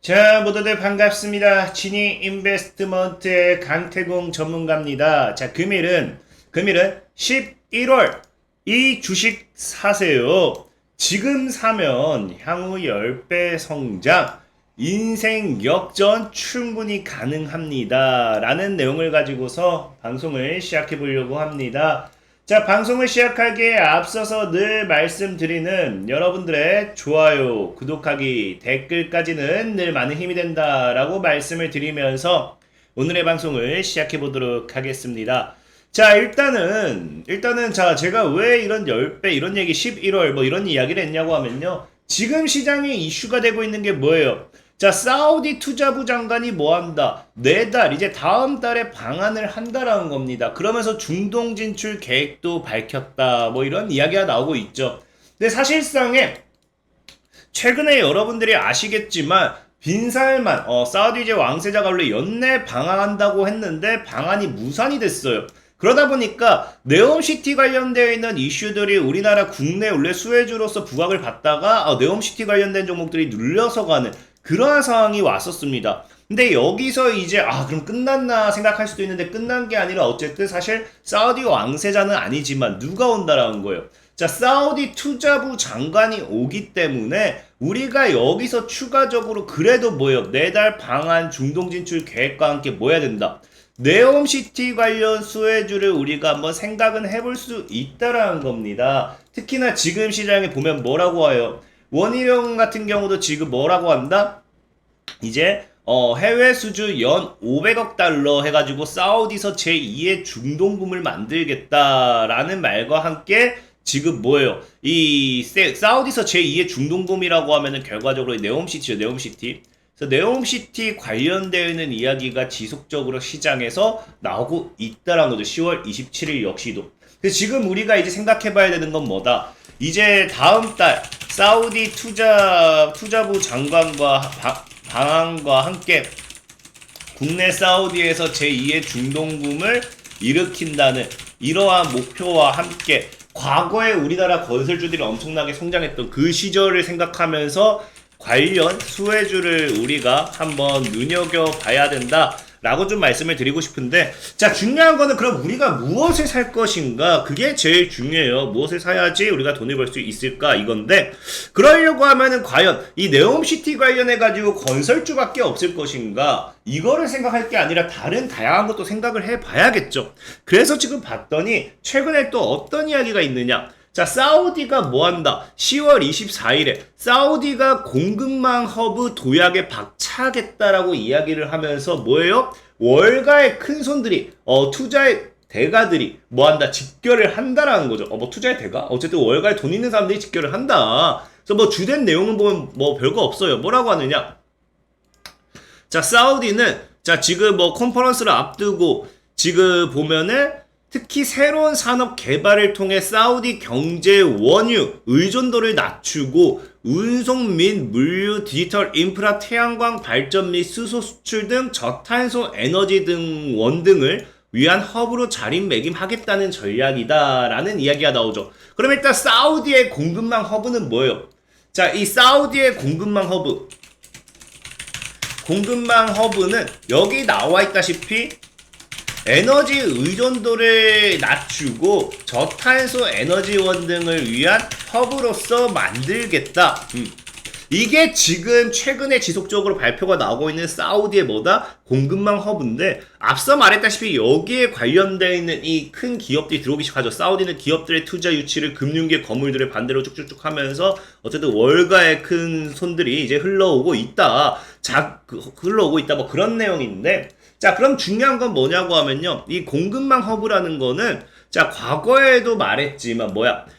자, 모두들 반갑습니다. 지니 인베스트먼트의 강태공 전문가입니다. 자, 금일은 11월 이 주식 사세요. 지금 사면 향후 10배 성장, 인생 역전 충분히 가능합니다. 라는 내용을 가지고서 방송을 시작해 보려고 합니다. 자, 방송을 시작하기에 앞서서 늘 말씀드리는 여러분들의 좋아요, 구독하기, 댓글까지는 늘 많은 힘이 된다라고 말씀을 드리면서 오늘의 방송을 시작해 보도록 하겠습니다. 자, 일단은 자, 제가 왜 이런 10배 이런 얘기 11월 뭐 이런 이야기를 했냐고 하면요. 지금 시장에 이슈가 되고 있는 게 뭐예요? 자, 사우디 투자부 장관이 뭐 한다? 내달, 이제 다음 달에 방한을 한다라는 겁니다. 그러면서 중동 진출 계획도 밝혔다. 뭐 이런 이야기가 나오고 있죠. 근데 사실상에 최근에 여러분들이 아시겠지만 빈살만, 사우디 이제 왕세자가 원래 연내 방한한다고 했는데 방한이 무산이 됐어요. 그러다 보니까 네옴시티 관련되어 있는 이슈들이 우리나라 국내 원래 수혜주로서 부각을 받다가 네옴시티 관련된 종목들이 눌려서 가는 그러한 상황이 왔었습니다. 근데 여기서 이제 그럼 끝났나 생각할 수도 있는데 끝난 게 아니라 어쨌든 사실 사우디 왕세자는 아니지만 누가 온다라는 거예요. 자, 사우디 투자부 장관이 오기 때문에 우리가 여기서 추가적으로 그래도 뭐예요? 내달 방한 중동 진출 계획과 함께 뭐 해야 된다? 네옴시티 관련 수혜주를 우리가 한번 생각은 해볼 수 있다라는 겁니다. 특히나 지금 시장에 보면 뭐라고 해요? 원희룡 같은 경우도 지금 뭐라고 한다? 이제 해외 수주 연 500억 달러 해가지고 사우디서 제2의 중동붐을 만들겠다라는 말과 함께 지금 뭐예요? 이 사우디서 제2의 중동붐이라고 하면은 결과적으로 네옴시티죠, 네옴시티. 그래서 네옴시티 관련되어 있는 이야기가 지속적으로 시장에서 나오고 있다라는 거죠. 10월 27일 역시도. 그래서 지금 우리가 이제 생각해봐야 되는 건 뭐다? 이제 다음 달 사우디 투자부 장관과 방한과 함께 국내 사우디에서 제2의 중동붐을 일으킨다는 이러한 목표와 함께 과거에 우리나라 건설주들이 엄청나게 성장했던 그 시절을 생각하면서 관련 수혜주를 우리가 한번 눈여겨봐야 된다 라고 좀 말씀을 드리고 싶은데, 자, 중요한 거는 그럼 우리가 무엇을 살 것인가? 그게 제일 중요해요. 무엇을 사야지 우리가 돈을 벌 수 있을까? 이건데, 그러려고 하면은 과연 이 네옴시티 관련해가지고 건설주밖에 없을 것인가? 이거를 생각할 게 아니라 다른 다양한 것도 생각을 해봐야겠죠. 그래서 지금 봤더니 최근에 또 어떤 이야기가 있느냐? 자, 사우디가 뭐 한다? 10월 24일에 사우디가 공급망 허브 도약에 박차하겠다라고 이야기를 하면서 뭐예요? 월가의 큰 손들이 투자의 대가들이 뭐 한다? 집결을 한다라는 거죠. 뭐 투자의 대가? 어쨌든 월가에 돈 있는 사람들이 집결을 한다. 그래서 뭐 주된 내용은 보면 뭐 별거 없어요. 뭐라고 하느냐? 자, 사우디는 자, 지금 뭐 컨퍼런스를 앞두고 지금 보면은 특히 새로운 산업 개발을 통해 사우디 경제 원유 의존도를 낮추고 운송 및 물류, 디지털 인프라, 태양광 발전 및 수소 수출 등 저탄소 에너지 등 원등을 위한 허브로 자리매김하겠다는 전략이다라는 이야기가 나오죠. 그럼 일단 사우디의 공급망 허브는 뭐예요? 자, 이 사우디의 공급망 허브는 여기 나와 있다시피 에너지 의존도를 낮추고 저탄소 에너지원 등을 위한 허브로서 만들겠다. 이게 지금 최근에 지속적으로 발표가 나오고 있는 사우디의 뭐다? 공급망 허브인데, 앞서 말했다시피 여기에 관련되어 있는 이 큰 기업들이 들어오기 시작하죠. 사우디는 기업들의 투자 유치를 금융계 건물들을 반대로 쭉쭉쭉 하면서 어쨌든 월가의 큰 손들이 이제 흘러오고 있다. 뭐 그런 내용인데, 자, 그럼 중요한 건 뭐냐고 하면요. 이 공급망 허브라는 거는, 자, 과거에도 말했지만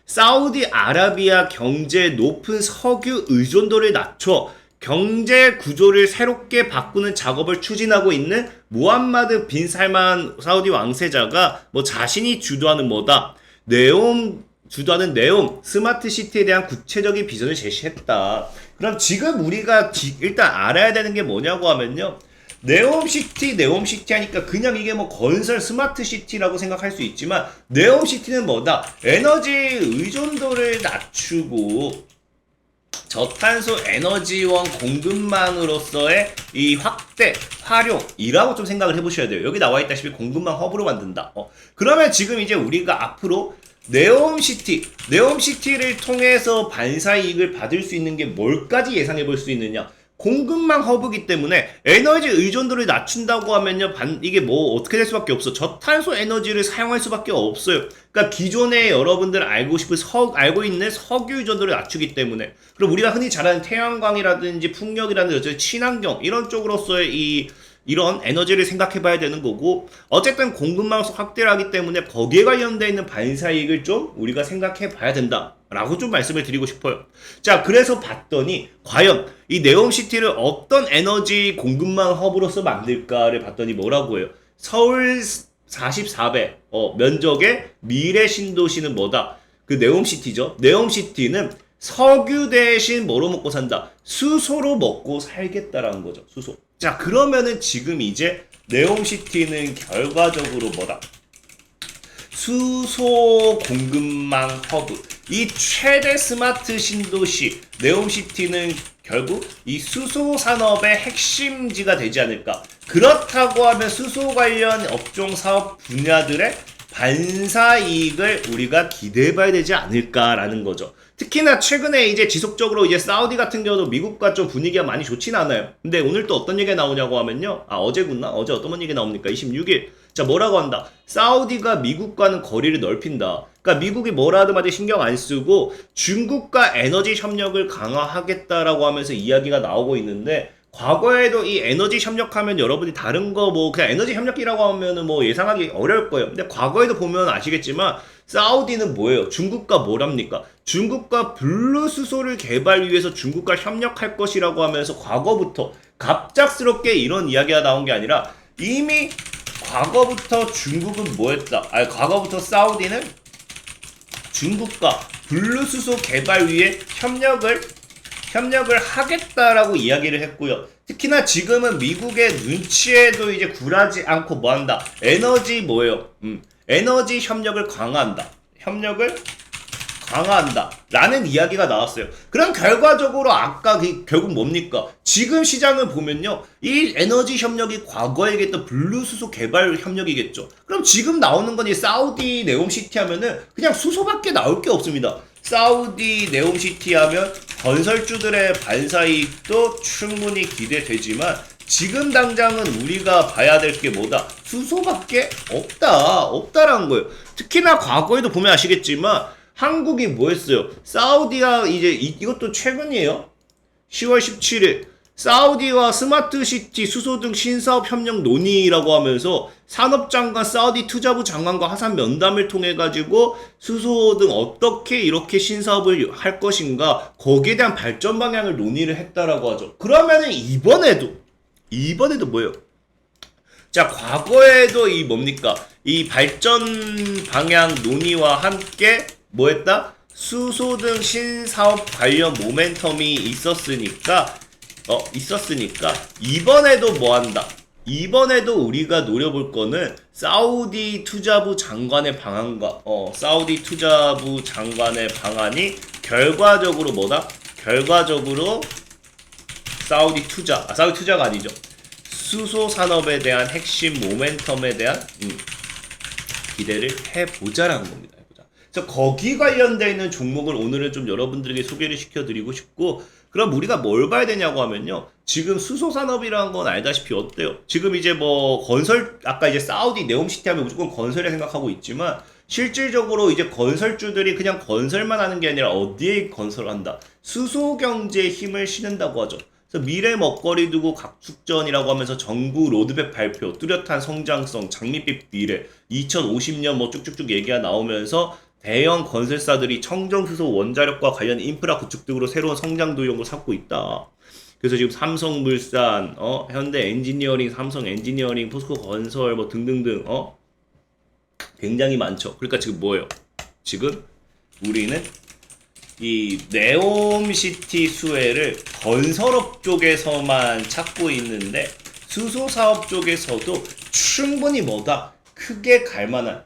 사우디 아라비아 경제의 높은 석유 의존도를 낮춰 경제 구조를 새롭게 바꾸는 작업을 추진하고 있는 무함마드 빈 살만 사우디 왕세자가 뭐 자신이 주도하는 주도하는 네옴 스마트 시티에 대한 구체적인 비전을 제시했다. 그럼 지금 우리가 일단 알아야 되는 게 뭐냐고 하면요. 네옴시티 하니까 그냥 이게 뭐 건설 스마트시티라고 생각할 수 있지만, 네옴시티는 뭐다? 에너지 의존도를 낮추고 저탄소 에너지원 공급망으로서의 이 확대, 활용이라고 좀 생각을 해보셔야 돼요. 여기 나와 있다시피 공급망 허브로 만든다. 그러면 지금 이제 우리가 앞으로 네옴시티를 통해서 반사이익을 받을 수 있는 게 뭘까지 예상해 볼 수 있느냐? 공급망 허브기 때문에 에너지 의존도를 낮춘다고 하면요, 이게 뭐 어떻게 될 수밖에 없어. 저탄소 에너지를 사용할 수밖에 없어요. 그러니까 기존에 여러분들 알고 있는 석유 의존도를 낮추기 때문에. 그리고 우리가 흔히 잘 아는 태양광이라든지 풍력이라든지 친환경 이런 쪽으로서의 이런 에너지를 생각해 봐야 되는 거고, 어쨌든 공급망 확대를 하기 때문에 거기에 관련되어 있는 반사이익을 좀 우리가 생각해 봐야 된다 라고 좀 말씀을 드리고 싶어요. 자, 그래서 봤더니 과연 이 네옴시티를 어떤 에너지 공급망 허브로서 만들까를 봤더니 뭐라고 해요? 서울 44배 면적의 미래 신도시는 뭐다? 그 네옴시티죠. 네옴시티는 석유 대신 뭐로 먹고 산다? 수소로 먹고 살겠다라는 거죠. 수소. 자, 그러면은 지금 이제 네옴시티는 결과적으로 뭐다? 수소 공급망 허브. 이 최대 스마트 신도시 네옴시티는 결국 이 수소 산업의 핵심지가 되지 않을까. 그렇다고 하면 수소 관련 업종 사업 분야들의 반사 이익을 우리가 기대해 봐야 되지 않을까라는 거죠. 특히나 최근에 이제 지속적으로 이제 사우디 같은 경우도 미국과 좀 분위기가 많이 좋진 않아요. 근데 오늘 또 어떤 얘기가 나오냐고 하면요. 어제구나. 어제 어떤 얘기가 나옵니까? 26일. 자, 뭐라고 한다? 사우디가 미국과는 거리를 넓힌다. 그러니까 미국이 뭐라 하든 마디 신경 안 쓰고 중국과 에너지 협력을 강화하겠다라고 하면서 이야기가 나오고 있는데, 과거에도 이 에너지 협력하면 여러분이 다른 거 뭐 그냥 에너지 협력이라고 하면은 뭐 예상하기 어려울 거예요. 근데 과거에도 보면 아시겠지만 사우디는 뭐예요? 중국과 뭐랍니까? 중국과 블루수소를 개발 위해서 중국과 협력할 것이라고 하면서 과거부터 갑작스럽게 이런 이야기가 나온 게 아니라 이미 과거부터 중국은 뭐했다? 과거부터 사우디는 중국과 블루수소 개발 위해 협력을 하겠다라고 이야기를 했고요. 특히나 지금은 미국의 눈치에도 이제 굴하지 않고 뭐한다? 에너지 뭐예요? 에너지 협력을 강화한다. 라는 이야기가 나왔어요. 그럼 결과적으로 아까 결국 뭡니까? 지금 시장을 보면요, 이 에너지 협력이 과거에 얘기했던 블루수소 개발 협력이겠죠. 그럼 지금 나오는 건 이 사우디 네옴시티 하면은 그냥 수소밖에 나올 게 없습니다. 사우디 네옴시티 하면 건설주들의 반사이익도 충분히 기대되지만 지금 당장은 우리가 봐야 될 게 뭐다? 수소밖에 없다라는 거예요. 특히나 과거에도 보면 아시겠지만 한국이 뭐 했어요? 사우디와 이제 이것도 최근이에요. 10월 17일 사우디와 스마트시티 수소 등 신사업 협력 논의라고 하면서 산업장관 사우디 투자부 장관과 화상 면담을 통해 가지고 수소 등 어떻게 이렇게 신사업을 할 것인가 거기에 대한 발전 방향을 논의를 했다라고 하죠. 그러면은 이번에도 뭐예요? 자, 과거에도 이 뭡니까? 이 발전 방향 논의와 함께 뭐 했다? 수소 등 신사업 관련 모멘텀이 있었으니까 이번에도 뭐 한다? 이번에도 우리가 노려볼 거는 사우디 투자부 장관의 방안과 사우디 투자부 장관의 방안이 결과적으로 뭐다? 결과적으로 사우디 투자가 아니죠. 수소 산업에 대한 핵심 모멘텀에 대한 기대를 해보자라는 겁니다. 그래서 거기 관련되어 있는 종목을 오늘은 좀 여러분들에게 소개를 시켜드리고 싶고, 그럼 우리가 뭘 봐야 되냐고 하면요, 지금 수소 산업이라는 건 알다시피 어때요? 지금 이제 뭐 건설, 아까 이제 사우디 네옴시티 하면 무조건 건설에 생각하고 있지만 실질적으로 이제 건설주들이 그냥 건설만 하는 게 아니라 어디에 건설한다? 수소 경제에 힘을 실은다고 하죠. 그래서 미래 먹거리 두고 각축전이라고 하면서 정부 로드맵 발표, 뚜렷한 성장성, 장밋빛 미래, 2050년 뭐 쭉쭉쭉 얘기가 나오면서 대형 건설사들이 청정수소 원자력과 관련 인프라 구축 등으로 새로운 성장 도용을 삼고 있다. 그래서 지금 삼성물산, 현대 엔지니어링, 삼성 엔지니어링, 포스코 건설 뭐 등등등 굉장히 많죠. 그러니까 지금 뭐예요? 지금 우리는 이 네옴시티 수혜를 건설업 쪽에서만 찾고 있는데 수소 사업 쪽에서도 충분히 뭐다? 크게 갈만한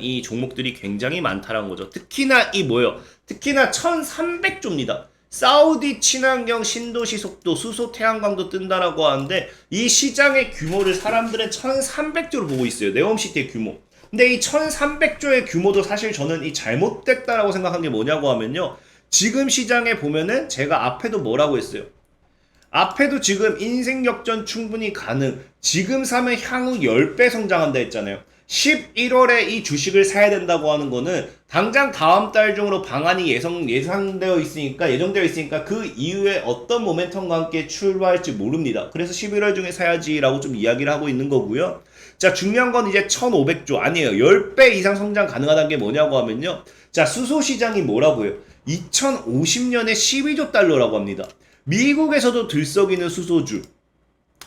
이 종목들이 굉장히 많다라는 거죠. 특히나 이 뭐예요? 특히나 1300조입니다. 사우디 친환경 신도시 속도 수소 태양광도 뜬다라고 하는데 이 시장의 규모를 사람들은 1300조로 보고 있어요. 네옴시티의 규모. 근데 이 1300조의 규모도 사실 저는 이 잘못됐다라고 생각한 게 뭐냐고 하면요. 지금 시장에 보면은 제가 앞에도 뭐라고 했어요. 앞에도 지금 인생 역전 충분히 가능. 지금 사면 향후 10배 성장한다 했잖아요. 11월에 이 주식을 사야 된다고 하는 거는 당장 다음 달 중으로 방안이 예정되어 있으니까 그 이후에 어떤 모멘텀과 함께 출발할지 모릅니다. 그래서 11월 중에 사야지라고 좀 이야기를 하고 있는 거고요. 자, 중요한 건 이제 1500조 아니에요. 10배 이상 성장 가능하다는 게 뭐냐고 하면요. 자, 수소 시장이 뭐라고 해요? 2050년에 12조 달러라고 합니다. 미국에서도 들썩이는 수소주.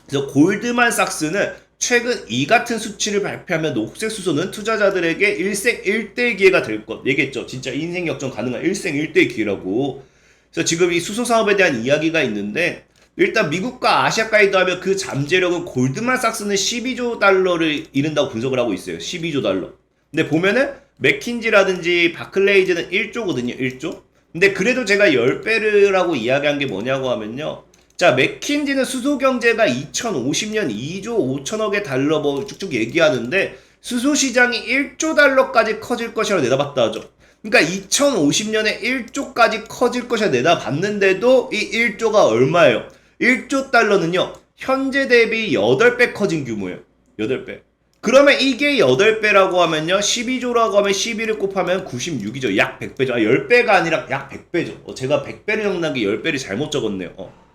그래서 골드만삭스는 최근 이 같은 수치를 발표하면 녹색 수소는 투자자들에게 일생일대 기회가 될 것. 얘기했죠. 진짜 인생 역전 가능한 일생일대 기회라고. 그래서 지금 이 수소 사업에 대한 이야기가 있는데 일단 미국과 아시아까지 더하면 그 잠재력은 골드만삭스는 12조 달러를 이른다고 분석을 하고 있어요. 12조 달러. 근데 보면은 맥킨지라든지 바클레이즈는 1조거든요. 1조. 근데 그래도 제가 10배라고 이야기한 게 뭐냐고 하면요. 자, 맥킨지는 수소 경제가 2050년 2조 5천억의 달러 뭐 쭉쭉 얘기하는데 수소 시장이 1조 달러까지 커질 것이라고 내다봤다 하죠. 그러니까 2050년에 1조까지 커질 것이라 내다봤는데도 이 1조가 얼마예요? 1조 달러는요. 현재 대비 8배 커진 규모예요. 8배. 그러면 이게 8배라고 하면요. 12조라고 하면 12를 곱하면 96이죠. 약 100배죠. 10배가 아니라 약 100배죠. 제가 100배를 적는 게 10배를 잘못 적었네요.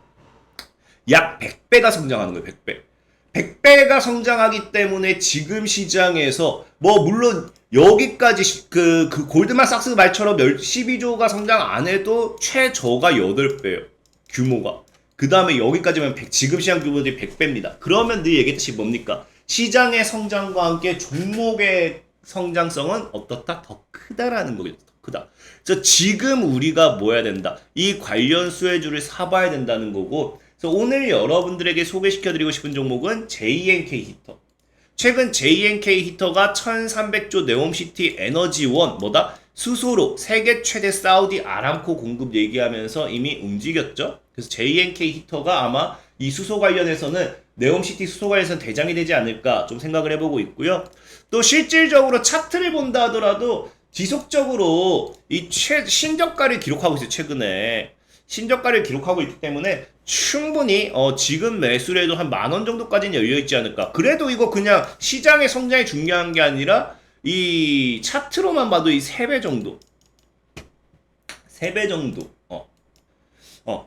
약 100배가 성장하는 거예요. 100배. 100배가 성장하기 때문에 지금 시장에서 뭐 물론 여기까지 그 골드만삭스 말처럼 12조가 성장 안 해도 최저가 8배예요. 규모가. 그 다음에 여기까지면 지금 시장 규모들이 100배입니다. 그러면 늘 얘기했듯이 뭡니까? 시장의 성장과 함께 종목의 성장성은 어떻다? 더 크다라는 거겠죠. 더 크다. 그래서 지금 우리가 뭐 해야 된다? 이 관련 수혜주를 사봐야 된다는 거고 그래서 오늘 여러분들에게 소개시켜드리고 싶은 종목은 JNK 히터. 최근 JNK 히터가 1300조 네옴시티 에너지원 뭐다? 수소로 세계 최대 사우디 아람코 공급 얘기하면서 이미 움직였죠. 그래서 JNK 히터가 아마 이 수소 관련해서는 네옴시티 수소 관련해서는 대장이 되지 않을까 좀 생각을 해보고 있고요. 또 실질적으로 차트를 본다 하더라도 지속적으로 이 신저가를 기록하고 있어요. 최근에. 신저가를 기록하고 있기 때문에 충분히 지금 매수를 해도 한 10,000원 정도까지는 열려있지 않을까. 그래도 이거 그냥 시장의 성장이 중요한 게 아니라 이 차트로만 봐도 이 3배 정도 3배 정도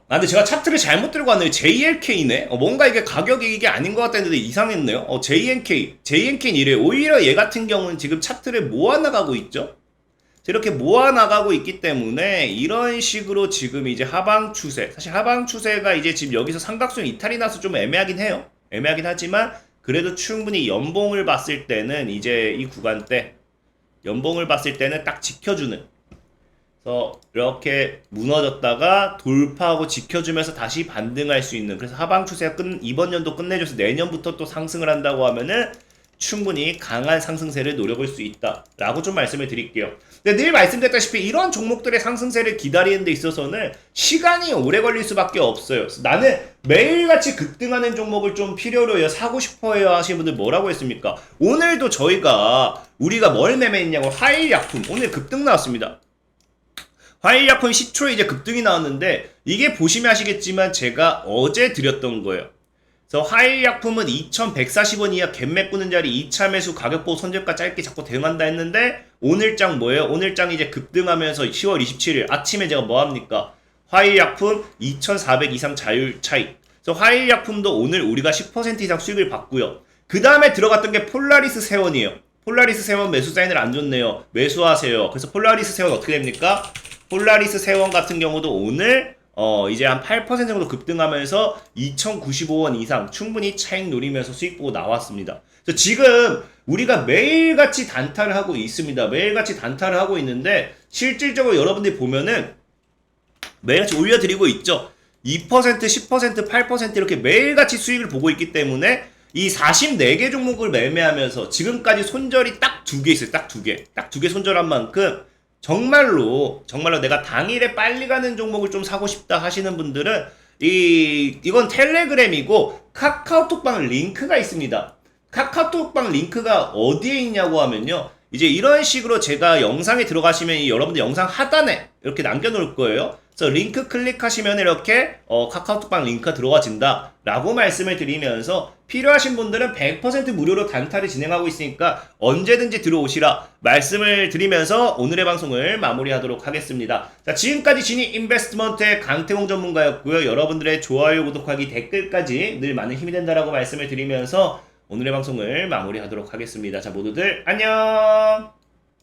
근데 제가 차트를 잘못 들고 왔네요. JLK네? 뭔가 이게 가격이 이게 아닌 것 같다는데 이상했네요. JNK는 이래요. 오히려 얘 같은 경우는 지금 차트를 모아나가고 있죠. 이렇게 모아나가고 있기 때문에 이런 식으로 지금 이제 하방 추세, 사실 하방 추세가 이제 지금 여기서 삼각형 이탈이 나서 좀 애매하긴 해요. 애매하긴 하지만 그래도 충분히 연봉을 봤을 때는 이제 이 구간대 연봉을 봤을 때는 딱 지켜주는, 그래서 이렇게 무너졌다가 돌파하고 지켜주면서 다시 반등할 수 있는, 그래서 하방 추세가 이번 연도 끝내줘서 내년부터 또 상승을 한다고 하면은 충분히 강한 상승세를 노려볼 수 있다라고 좀 말씀을 드릴게요. 근데 늘 말씀드렸다시피 이런 종목들의 상승세를 기다리는 데 있어서는 시간이 오래 걸릴 수밖에 없어요. 나는 매일같이 급등하는 종목을 좀 필요로 해요. 사고 싶어요 하시는 분들 뭐라고 했습니까? 오늘도 우리가 뭘 매매했냐고, 화일약품 오늘 급등 나왔습니다. 화일약품 시초에 이제 급등이 나왔는데 이게 보시면 아시겠지만 제가 어제 드렸던 거예요. 그래서 화일약품은 2140원 이하 갭 메꾸는 자리 2차 매수 가격 보고 손절가 짧게 잡고 대응한다 했는데 오늘장 뭐예요? 오늘장 이제 급등하면서 10월 27일 아침에 제가 뭐합니까? 화일약품 2400 이상 자율 차익. 그래서 화일약품도 오늘 우리가 10% 이상 수익을 받고요. 그 다음에 들어갔던 게 폴라리스 세원이에요. 폴라리스 세원 매수 사인을 안 줬네요. 매수하세요. 그래서 폴라리스 세원 어떻게 됩니까? 폴라리스 세원 같은 경우도 오늘 이제 한 8% 정도 급등하면서 2,095원 이상 충분히 차익 노리면서 수익 보고 나왔습니다. 그래서 지금 우리가 매일같이 단타를 하고 있습니다. 매일같이 단타를 하고 있는데 실질적으로 여러분들이 보면은 매일같이 올려드리고 있죠. 2%, 10%, 8% 이렇게 매일같이 수익을 보고 있기 때문에 이 44개 종목을 매매하면서 지금까지 손절이 딱 2개 있어요. 딱 2개. 딱 2개 손절한 만큼 정말로 내가 당일에 빨리 가는 종목을 좀 사고 싶다 하시는 분들은 이건 텔레그램이고 카카오톡방 링크가 있습니다. 카카오톡방 링크가 어디에 있냐고 하면요. 이제 이런 식으로 제가 영상에 들어가시면 여러분들 영상 하단에 이렇게 남겨놓을 거예요. 그래서 링크 클릭하시면 이렇게 카카오톡방 링크가 들어가진다 라고 말씀을 드리면서 필요하신 분들은 100% 무료로 단타를 진행하고 있으니까 언제든지 들어오시라 말씀을 드리면서 오늘의 방송을 마무리하도록 하겠습니다. 자, 지금까지 지니 인베스트먼트의 강태공 전문가였고요. 여러분들의 좋아요, 구독하기, 댓글까지 늘 많은 힘이 된다라고 말씀을 드리면서 오늘의 방송을 마무리하도록 하겠습니다. 자, 모두들 안녕.